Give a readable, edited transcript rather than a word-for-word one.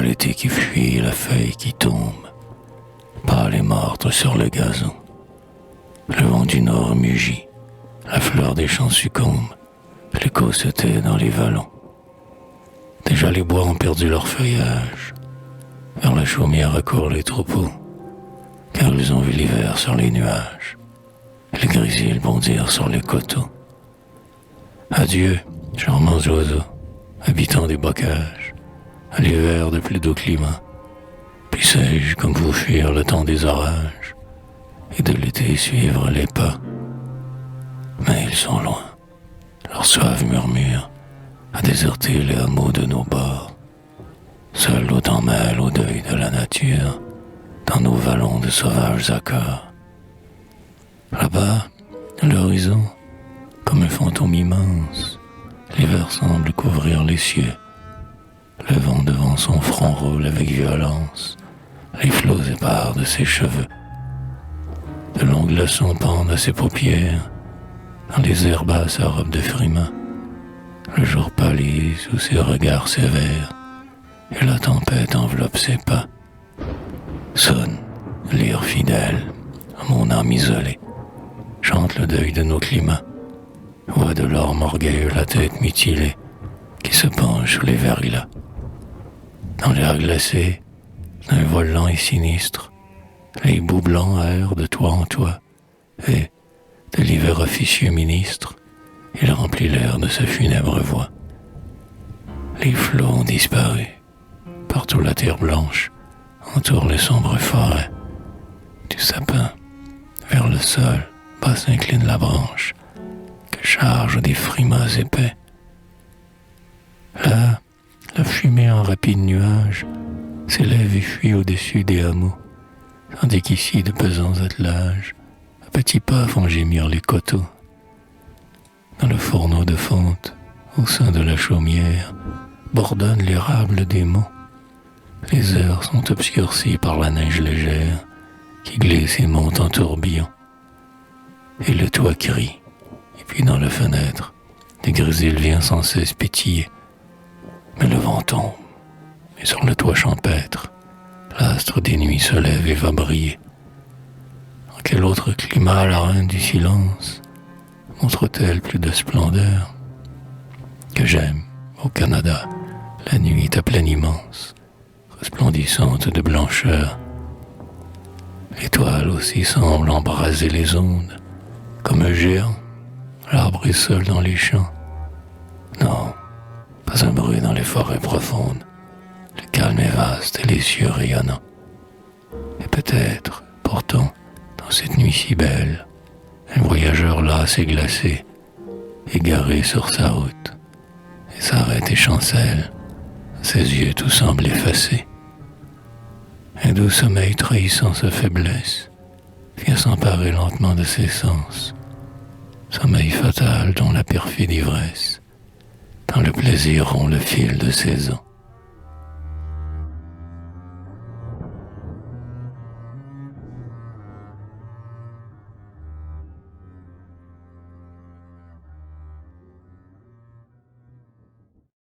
l'été qui fuit, la feuille qui tombe, pâle et morte sur le gazon. Le vent du nord mugit, la fleur des champs succombe, l'écho se tait dans les vallons. Déjà les bois ont perdu leur feuillage, vers la chaumière accourent les troupeaux, car ils ont vu l'hiver sur les nuages, et les grésilles bondir sur les coteaux. Adieu, charmants oiseaux, habitants des bocages, à l'hiver de plus doux climat. Puissé-je, comme vous, fuir le temps des orages, et de l'été suivre les pas. Mais ils sont loin, leur suave murmure a déserté les hameaux de nos bords. Seul l'autant mêle au deuil de la nature, dans nos vallons de sauvages accords. Là-bas, à l'horizon, comme un fantôme immense, l'hiver semble couvrir les cieux. Le vent devant son front roule avec violence les flots épars de ses cheveux. De longues glaçons pendent à ses paupières, dans les herbes à sa robe de frima. Le jour pâlit sous ses regards sévères, et la tempête enveloppe ses pas. Sonne, lyre fidèle, à mon âme isolée, chante le deuil de nos climats. Voix de l'orme orgueilleux la tête mutilée, qui se penche sous les verglas. Dans l'air glacé, d'un vol lent et sinistre, les hiboux blancs errent de toit en toit, et, de l'hiver officieux ministre, il remplit l'air de sa funèbre voix. Les flots ont disparu, partout la terre blanche entoure les sombres forêts. Du sapin, vers le sol, bas s'incline la branche, que charge des frimas épais. Là, la fumée en rapide nuage s'élève et fuit au-dessus des hameaux, tandis qu'ici de pesants attelages, à petits pas font gémir les coteaux. Dans le fourneau de fonte, au sein de la chaumière, bourdonne l'érable des mots. Les heures sont obscurcies par la neige légère qui glisse et monte en tourbillon. Et le toit crie, et puis dans la fenêtre, des grésilles viennent sans cesse pétiller. Mais le vent tombe, et sur le toit champêtre, l'astre des nuits se lève et va briller. En quel autre climat la reine du silence montre-t-elle plus de splendeur? Que j'aime, au Canada, la nuit à pleine immense, resplendissante de blancheur. L'étoile aussi semble embraser les ondes, comme un géant, l'arbre est seul dans les champs. Non, pas un bruit dans les forêts profondes, le calme est vaste et les cieux rayonnants. Et peut-être, pourtant, dans cette nuit si belle, un voyageur las et glacé, égaré sur sa route, et s'arrête et chancelle, ses yeux tout semblent effacés. Un doux sommeil trahissant sa faiblesse vient s'emparer lentement de ses sens, sommeil fatal dont la perfide ivresse, dans le plaisir rompt le fil de ses ans.